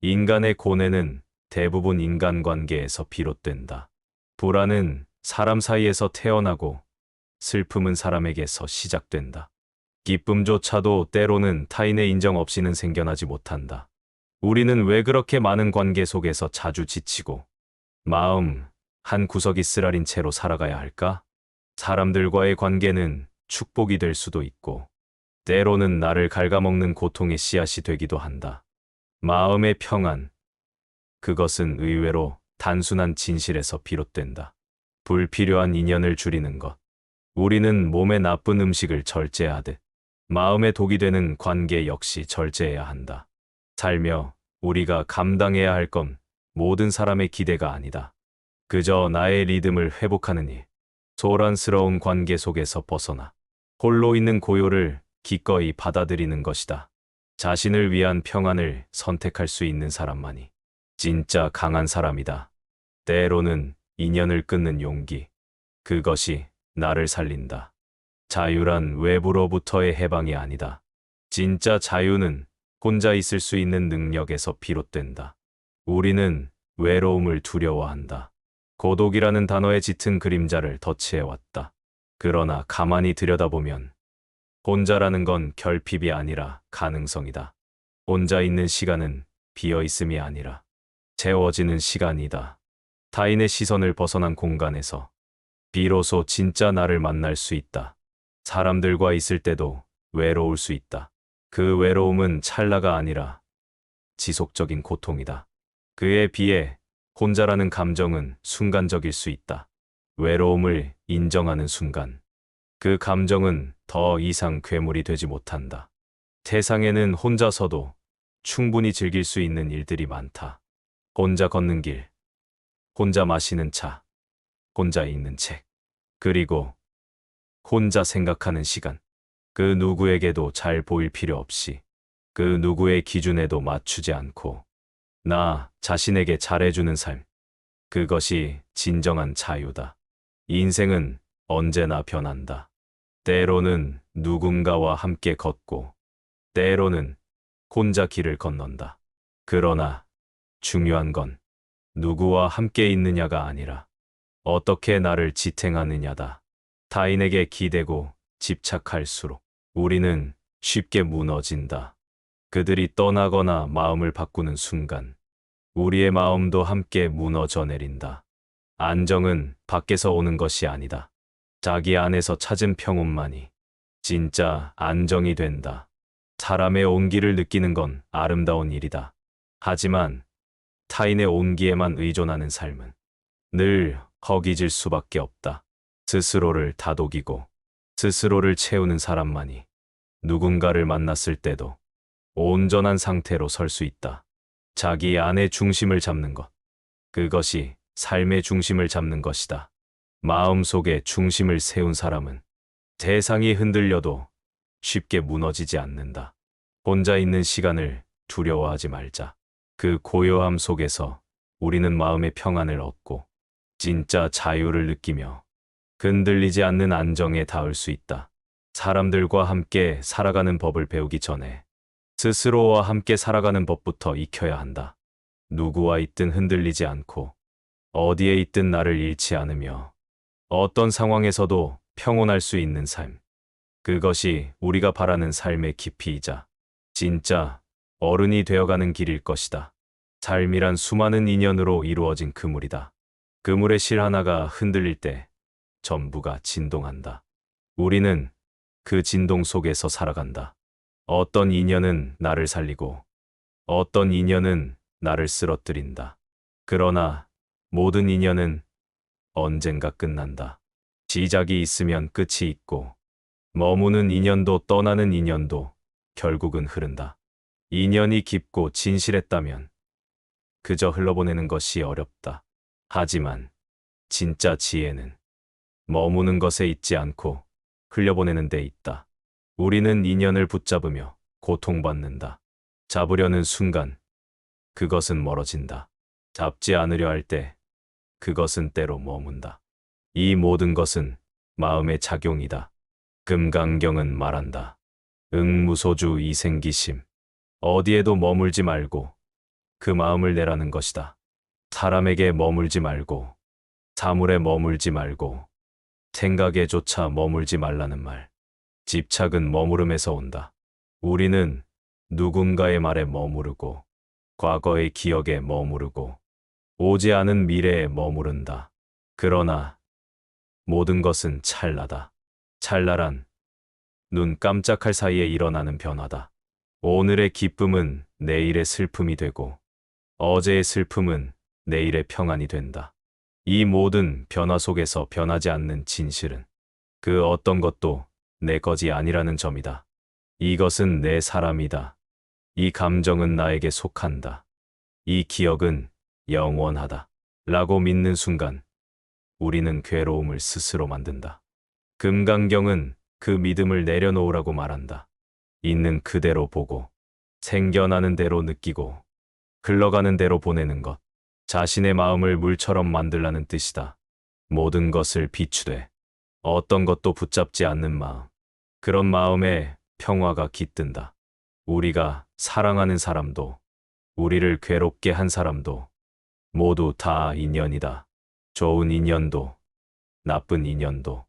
인간의 고뇌는 대부분 인간관계에서 비롯된다. 불안은 사람 사이에서 태어나고 슬픔은 사람에게서 시작된다. 기쁨조차도 때로는 타인의 인정 없이는 생겨나지 못한다. 우리는 왜 그렇게 많은 관계 속에서 자주 지치고 마음 한 구석이 쓰라린 채로 살아가야 할까? 사람들과의 관계는 축복이 될 수도 있고 때로는 나를 갉아먹는 고통의 씨앗이 되기도 한다. 마음의 평안, 그것은 의외로 단순한 진실에서 비롯된다. 불필요한 인연을 줄이는 것. 우리는 몸에 나쁜 음식을 절제하듯 마음에 독이 되는 관계 역시 절제해야 한다. 살며 우리가 감당해야 할 건 모든 사람의 기대가 아니다. 그저 나의 리듬을 회복하는 일. 소란스러운 관계 속에서 벗어나 홀로 있는 고요를 기꺼이 받아들이는 것이다. 자신을 위한 평안을 선택할 수 있는 사람만이 진짜 강한 사람이다. 때로는 인연을 끊는 용기. 그것이 나를 살린다. 자유란 외부로부터의 해방이 아니다. 진짜 자유는 혼자 있을 수 있는 능력에서 비롯된다. 우리는 외로움을 두려워한다. 고독이라는 단어의 짙은 그림자를 덧칠해왔다. 그러나 가만히 들여다보면 혼자라는 건 결핍이 아니라 가능성이다. 혼자 있는 시간은 비어있음이 아니라 채워지는 시간이다. 타인의 시선을 벗어난 공간에서 비로소 진짜 나를 만날 수 있다. 사람들과 있을 때도 외로울 수 있다. 그 외로움은 찰나가 아니라 지속적인 고통이다. 그에 비해 혼자라는 감정은 순간적일 수 있다. 외로움을 인정하는 순간, 그 감정은 더 이상 괴물이 되지 못한다. 세상에는 혼자서도 충분히 즐길 수 있는 일들이 많다. 혼자 걷는 길, 혼자 마시는 차, 혼자 읽는 책, 그리고 혼자 생각하는 시간. 그 누구에게도 잘 보일 필요 없이, 그 누구의 기준에도 맞추지 않고 나 자신에게 잘해주는 삶. 그것이 진정한 자유다. 인생은 언제나 변한다. 때로는 누군가와 함께 걷고, 때로는 혼자 길을 건넌다. 그러나 중요한 건 누구와 함께 있느냐가 아니라 어떻게 나를 지탱하느냐다. 타인에게 기대고 집착할수록 우리는 쉽게 무너진다. 그들이 떠나거나 마음을 바꾸는 순간 우리의 마음도 함께 무너져 내린다. 안정은 밖에서 오는 것이 아니다. 자기 안에서 찾은 평온만이 진짜 안정이 된다. 사람의 온기를 느끼는 건 아름다운 일이다. 하지만 타인의 온기에만 의존하는 삶은 늘 허기질 수밖에 없다. 스스로를 다독이고 스스로를 채우는 사람만이 누군가를 만났을 때도 온전한 상태로 설 수 있다. 자기 안의 중심을 잡는 것. 그것이 삶의 중심을 잡는 것이다. 마음속에 중심을 세운 사람은 세상이 흔들려도 쉽게 무너지지 않는다. 혼자 있는 시간을 두려워하지 말자. 그 고요함 속에서 우리는 마음의 평안을 얻고 진짜 자유를 느끼며 흔들리지 않는 안정에 닿을 수 있다. 사람들과 함께 살아가는 법을 배우기 전에 스스로와 함께 살아가는 법부터 익혀야 한다. 누구와 있든 흔들리지 않고 어디에 있든 나를 잃지 않으며 어떤 상황에서도 평온할 수 있는 삶. 그것이 우리가 바라는 삶의 깊이이자 진짜 어른이 되어가는 길일 것이다. 삶이란 수많은 인연으로 이루어진 그물이다. 그물의 실 하나가 흔들릴 때 전부가 진동한다. 우리는 그 진동 속에서 살아간다. 어떤 인연은 나를 살리고 어떤 인연은 나를 쓰러뜨린다. 그러나 모든 인연은 언젠가 끝난다. 시작이 있으면 끝이 있고 머무는 인연도 떠나는 인연도 결국은 흐른다. 인연이 깊고 진실했다면 그저 흘러보내는 것이 어렵다. 하지만 진짜 지혜는 머무는 것에 있지 않고 흘려보내는 데 있다. 우리는 인연을 붙잡으며 고통받는다. 잡으려는 순간 그것은 멀어진다. 잡지 않으려 할 때 그것은 때로 머문다. 이 모든 것은 마음의 작용이다. 금강경은 말한다. 응무소주 이생기심. 어디에도 머물지 말고 그 마음을 내라는 것이다. 사람에게 머물지 말고, 사물에 머물지 말고, 생각에조차 머물지 말라는 말. 집착은 머무름에서 온다. 우리는 누군가의 말에 머무르고, 과거의 기억에 머무르고, 오지 않은 미래에 머무른다. 그러나 모든 것은 찰나다. 찰나란 눈 깜짝할 사이에 일어나는 변화다. 오늘의 기쁨은 내일의 슬픔이 되고, 어제의 슬픔은 내일의 평안이 된다. 이 모든 변화 속에서 변하지 않는 진실은 그 어떤 것도 내 것이 아니라는 점이다. 이것은 내 사람이다. 이 감정은 나에게 속한다. 이 기억은 영원하다. 라고 믿는 순간 우리는 괴로움을 스스로 만든다. 금강경은 그 믿음을 내려놓으라고 말한다. 있는 그대로 보고, 생겨나는 대로 느끼고, 흘러가는 대로 보내는 것. 자신의 마음을 물처럼 만들라는 뜻이다. 모든 것을 비추되 어떤 것도 붙잡지 않는 마음. 그런 마음에 평화가 깃든다. 우리가 사랑하는 사람도, 우리를 괴롭게 한 사람도 모두 다 인연이다. 좋은 인연도, 나쁜 인연도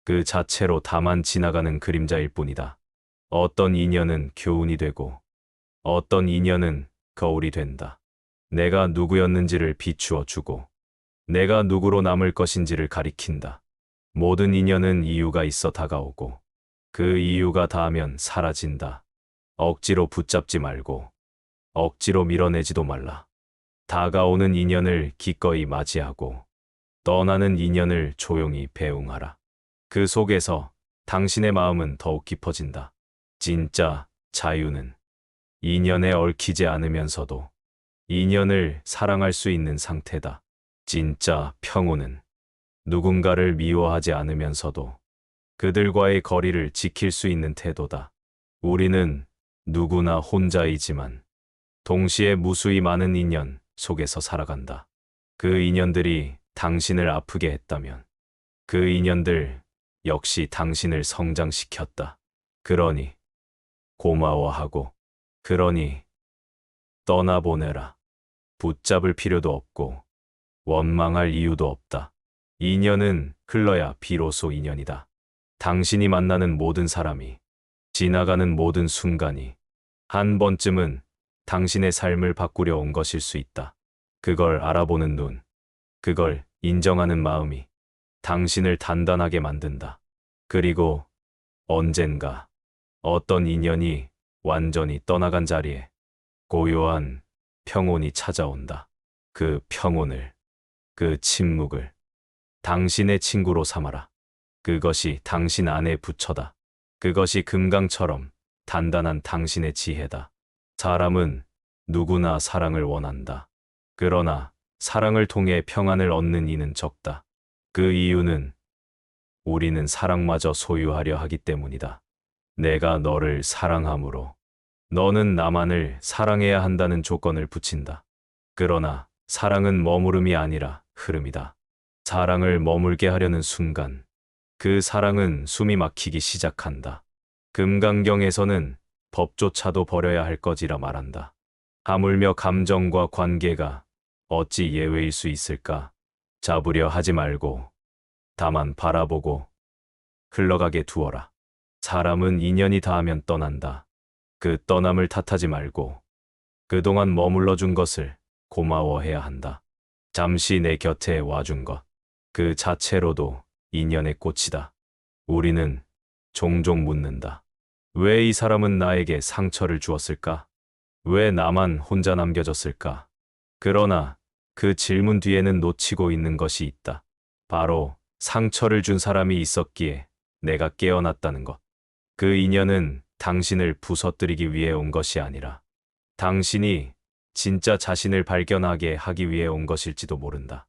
그 자체로 다만 지나가는 그림자일 뿐이다. 어떤 인연은 교훈이 되고, 어떤 인연은 거울이 된다. 내가 누구였는지를 비추어 주고, 내가 누구로 남을 것인지를 가리킨다. 모든 인연은 이유가 있어 다가오고, 그 이유가 닿으면 사라진다. 억지로 붙잡지 말고, 억지로 밀어내지도 말라. 다가오는 인연을 기꺼이 맞이하고, 떠나는 인연을 조용히 배웅하라. 그 속에서 당신의 마음은 더욱 깊어진다. 진짜 자유는 인연에 얽히지 않으면서도 인연을 사랑할 수 있는 상태다. 진짜 평온은 누군가를 미워하지 않으면서도 그들과의 거리를 지킬 수 있는 태도다. 우리는 누구나 혼자이지만 동시에 무수히 많은 인연 속에서 살아간다. 그 인연들이 당신을 아프게 했다면 그 인연들 역시 당신을 성장시켰다. 그러니 고마워하고, 그러니 떠나보내라. 붙잡을 필요도 없고 원망할 이유도 없다. 인연은 흘러야 비로소 인연이다. 당신이 만나는 모든 사람이, 지나가는 모든 순간이 한 번쯤은 당신의 삶을 바꾸려 온 것일 수 있다. 그걸 알아보는 눈, 그걸 인정하는 마음이 당신을 단단하게 만든다. 그리고 언젠가 어떤 인연이 완전히 떠나간 자리에 고요한 평온이 찾아온다. 그 평온을, 그 침묵을 당신의 친구로 삼아라. 그것이 당신 안에 부처다. 그것이 금강처럼 단단한 당신의 지혜다. 사람은 누구나 사랑을 원한다. 그러나 사랑을 통해 평안을 얻는 이는 적다. 그 이유는 우리는 사랑마저 소유하려 하기 때문이다. 내가 너를 사랑함으로 너는 나만을 사랑해야 한다는 조건을 붙인다. 그러나 사랑은 머무름이 아니라 흐름이다. 사랑을 머물게 하려는 순간 그 사랑은 숨이 막히기 시작한다. 금강경에서는 법조차도 버려야 할 것이라 말한다. 하물며 감정과 관계가 어찌 예외일 수 있을까? 잡으려 하지 말고 다만 바라보고 흘러가게 두어라. 사람은 인연이 닿으면 떠난다. 그 떠남을 탓하지 말고 그동안 머물러 준 것을 고마워해야 한다. 잠시 내 곁에 와준 것, 그 자체로도 인연의 꽃이다. 우리는 종종 묻는다. 왜 이 사람은 나에게 상처를 주었을까? 왜 나만 혼자 남겨졌을까? 그러나 그 질문 뒤에는 놓치고 있는 것이 있다. 바로 상처를 준 사람이 있었기에 내가 깨어났다는 것. 그 인연은 당신을 부서뜨리기 위해 온 것이 아니라 당신이 진짜 자신을 발견하게 하기 위해 온 것일지도 모른다.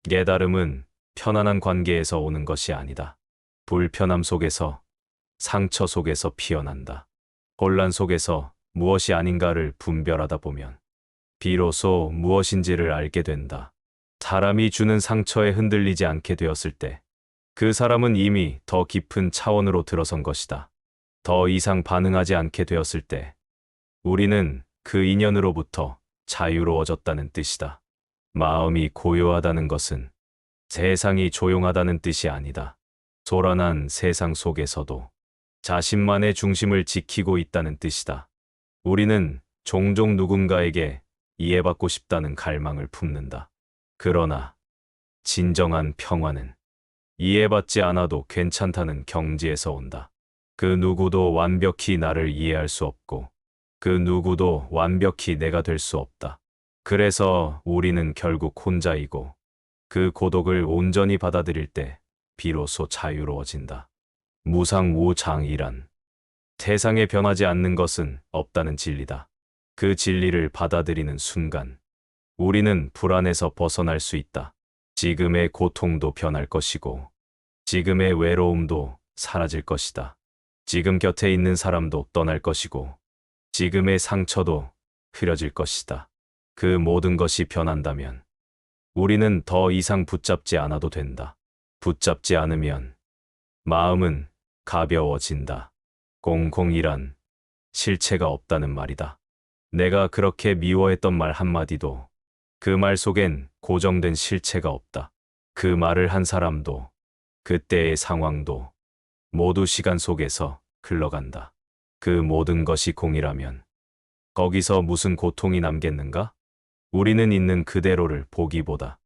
깨달음은 편안한 관계에서 오는 것이 아니다. 불편함 속에서, 상처 속에서 피어난다. 혼란 속에서 무엇이 아닌가를 분별하다 보면 비로소 무엇인지를 알게 된다. 사람이 주는 상처에 흔들리지 않게 되었을 때 그 사람은 이미 더 깊은 차원으로 들어선 것이다. 더 이상 반응하지 않게 되었을 때 우리는 그 인연으로부터 자유로워졌다는 뜻이다. 마음이 고요하다는 것은 세상이 조용하다는 뜻이 아니다. 소란한 세상 속에서도 자신만의 중심을 지키고 있다는 뜻이다. 우리는 종종 누군가에게 이해받고 싶다는 갈망을 품는다. 그러나 진정한 평화는 이해받지 않아도 괜찮다는 경지에서 온다. 그 누구도 완벽히 나를 이해할 수 없고 그 누구도 완벽히 내가 될 수 없다. 그래서 우리는 결국 혼자이고 그 고독을 온전히 받아들일 때 비로소 자유로워진다. 무상무장이란 세상에 변하지 않는 것은 없다는 진리다. 그 진리를 받아들이는 순간 우리는 불안에서 벗어날 수 있다. 지금의 고통도 변할 것이고 지금의 외로움도 사라질 것이다. 지금 곁에 있는 사람도 떠날 것이고 지금의 상처도 흐려질 것이다. 그 모든 것이 변한다면 우리는 더 이상 붙잡지 않아도 된다. 붙잡지 않으면 마음은 가벼워진다. 공공이란 실체가 없다는 말이다. 내가 그렇게 미워했던 말 한마디도 그 말 속엔 고정된 실체가 없다. 그 말을 한 사람도 그때의 상황도 모두 시간 속에서 흘러간다. 그 모든 것이 공이라면 거기서 무슨 고통이 남겠는가? 우리는 있는 그대로를 보기보다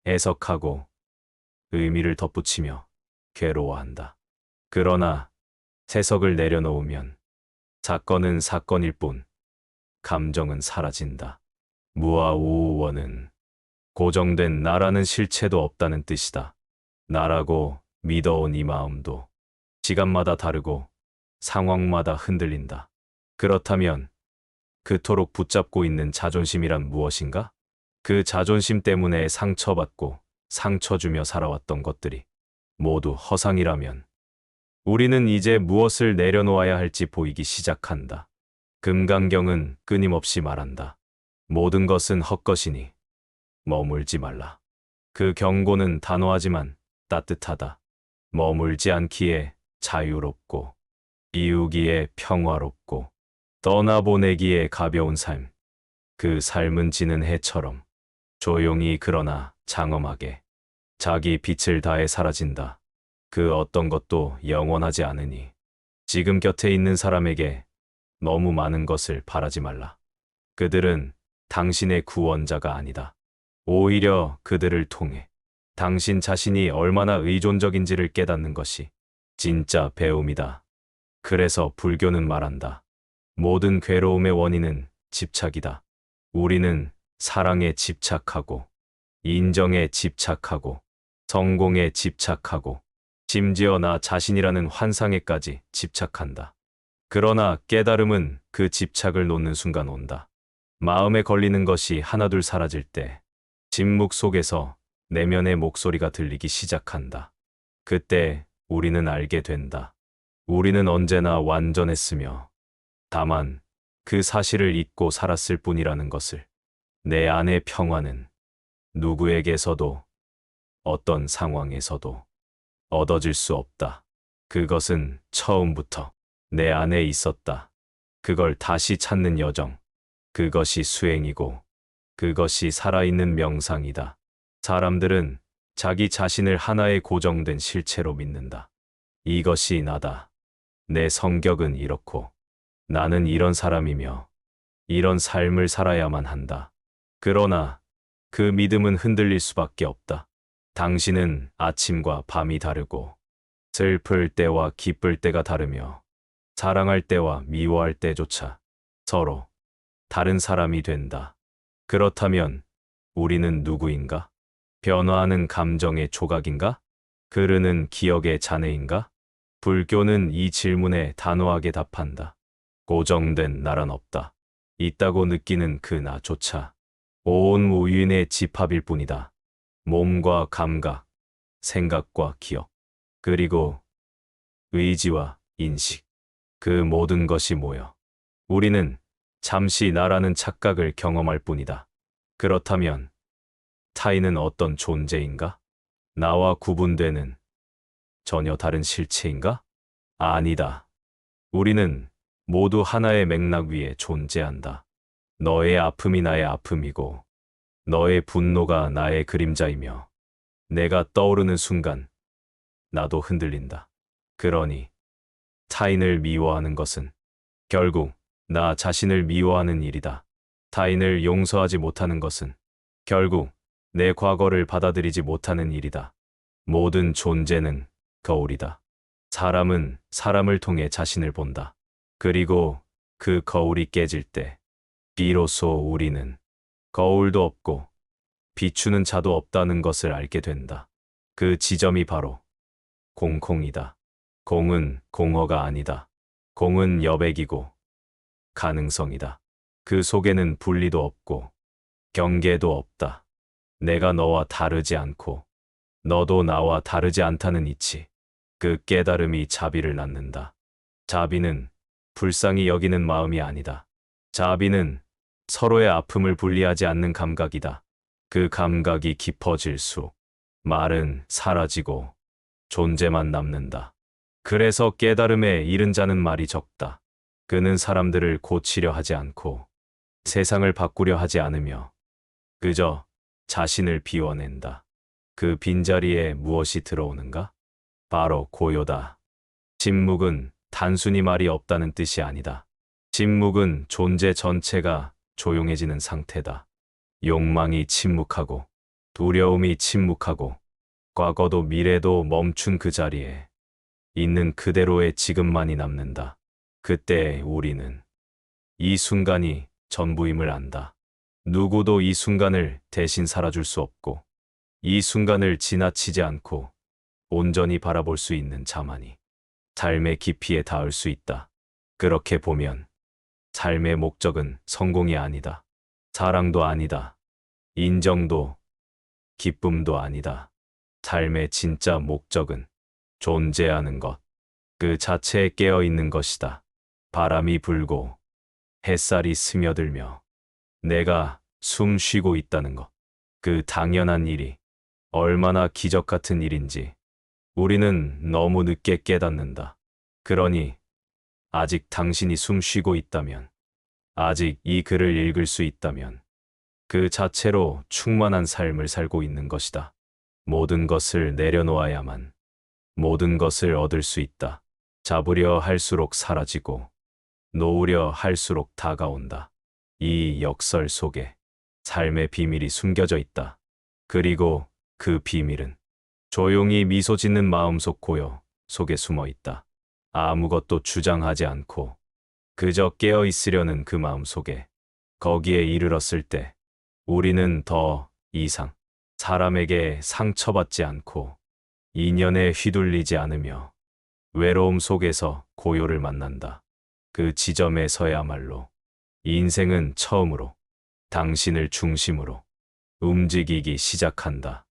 해석하고 의미를 덧붙이며 괴로워한다. 그러나 해석을 내려놓으면 사건은 사건일 뿐 감정은 사라진다. 무아우원은 고정된 나라는 실체도 없다는 뜻이다. 나라고 믿어온 이 마음도 시간마다 다르고 상황마다 흔들린다. 그렇다면 그토록 붙잡고 있는 자존심이란 무엇인가? 그 자존심 때문에 상처받고 상처 주며 살아왔던 것들이 모두 허상이라면 우리는 이제 무엇을 내려놓아야 할지 보이기 시작한다. 금강경은 끊임없이 말한다. 모든 것은 헛것이니 머물지 말라. 그 경고는 단호하지만 따뜻하다. 머물지 않기에 자유롭고 이우기에 평화롭고 떠나보내기에 가벼운 삶. 그 삶은 지는 해처럼 조용히 그러나 장엄하게 자기 빛을 다해 사라진다. 그 어떤 것도 영원하지 않으니 지금 곁에 있는 사람에게 너무 많은 것을 바라지 말라. 그들은 당신의 구원자가 아니다. 오히려 그들을 통해 당신 자신이 얼마나 의존적인지를 깨닫는 것이 진짜 배움이다. 그래서 불교는 말한다. 모든 괴로움의 원인은 집착이다. 우리는 사랑에 집착하고 인정에 집착하고 성공에 집착하고 심지어 나 자신이라는 환상에까지 집착한다. 그러나 깨달음은 그 집착을 놓는 순간 온다. 마음에 걸리는 것이 하나둘 사라질 때 침묵 속에서 내면의 목소리가 들리기 시작한다. 그때 우리는 알게 된다. 우리는 언제나 완전했으며 다만 그 사실을 잊고 살았을 뿐이라는 것을. 내 안의 평화는 누구에게서도 어떤 상황에서도 얻어질 수 없다. 그것은 처음부터 내 안에 있었다. 그걸 다시 찾는 여정. 그것이 수행이고 그것이 살아있는 명상이다. 사람들은 자기 자신을 하나의 고정된 실체로 믿는다. 이것이 나다. 내 성격은 이렇고 나는 이런 사람이며 이런 삶을 살아야만 한다. 그러나 그 믿음은 흔들릴 수밖에 없다. 당신은 아침과 밤이 다르고 슬플 때와 기쁠 때가 다르며 사랑할 때와 미워할 때조차 서로 다른 사람이 된다. 그렇다면 우리는 누구인가? 변화하는 감정의 조각인가? 흐르는 기억의 잔해인가? 불교는 이 질문에 단호하게 답한다. 고정된 나란 없다. 있다고 느끼는 그 나조차 온 우윤의 집합일 뿐이다. 몸과 감각, 생각과 기억, 그리고 의지와 인식, 그 모든 것이 모여 우리는 잠시 나라는 착각을 경험할 뿐이다. 그렇다면 타인은 어떤 존재인가? 나와 구분되는 전혀 다른 실체인가? 아니다. 우리는 모두 하나의 맥락 위에 존재한다. 너의 아픔이 나의 아픔이고 너의 분노가 나의 그림자이며 내가 떠오르는 순간 나도 흔들린다. 그러니 타인을 미워하는 것은 결국 나 자신을 미워하는 일이다. 타인을 용서하지 못하는 것은 결국 내 과거를 받아들이지 못하는 일이다. 모든 존재는 거울이다. 사람은 사람을 통해 자신을 본다. 그리고 그 거울이 깨질 때 비로소 우리는 거울도 없고 비추는 자도 없다는 것을 알게 된다. 그 지점이 바로 공콩이다. 공은 공허가 아니다. 공은 여백이고 가능성이다. 그 속에는 분리도 없고 경계도 없다. 내가 너와 다르지 않고 너도 나와 다르지 않다는 이치. 그 깨달음이 자비를 낳는다. 자비는 불쌍히 여기는 마음이 아니다. 자비는 서로의 아픔을 분리하지 않는 감각이다. 그 감각이 깊어질수록 말은 사라지고 존재만 남는다. 그래서 깨달음에 이른 자는 말이 적다. 그는 사람들을 고치려 하지 않고 세상을 바꾸려 하지 않으며 그저 자신을 비워낸다. 그 빈자리에 무엇이 들어오는가? 바로 고요다. 침묵은 단순히 말이 없다는 뜻이 아니다. 침묵은 존재 전체가 조용해지는 상태다. 욕망이 침묵하고 두려움이 침묵하고 과거도 미래도 멈춘 그 자리에 있는 그대로의 지금만이 남는다. 그때 우리는 이 순간이 전부임을 안다. 누구도 이 순간을 대신 살아줄 수 없고 이 순간을 지나치지 않고 온전히 바라볼 수 있는 자만이 삶의 깊이에 닿을 수 있다. 그렇게 보면 삶의 목적은 성공이 아니다. 사랑도 아니다. 인정도 기쁨도 아니다. 삶의 진짜 목적은 존재하는 것, 그 자체에 깨어 있는 것이다. 바람이 불고 햇살이 스며들며 내가 숨 쉬고 있다는 것, 그 당연한 일이 얼마나 기적 같은 일인지 우리는 너무 늦게 깨닫는다. 그러니 아직 당신이 숨 쉬고 있다면, 아직 이 글을 읽을 수 있다면 그 자체로 충만한 삶을 살고 있는 것이다. 모든 것을 내려놓아야만 모든 것을 얻을 수 있다. 잡으려 할수록 사라지고 놓으려 할수록 다가온다. 이 역설 속에 삶의 비밀이 숨겨져 있다. 그리고 그 비밀은 조용히 미소 짓는 마음속 고요 속에 숨어 있다. 아무것도 주장하지 않고 그저 깨어 있으려는 그 마음 속에 거기에 이르렀을 때 우리는 더 이상 사람에게 상처받지 않고 인연에 휘둘리지 않으며 외로움 속에서 고요를 만난다. 그 지점에서야말로 인생은 처음으로 당신을 중심으로 움직이기 시작한다.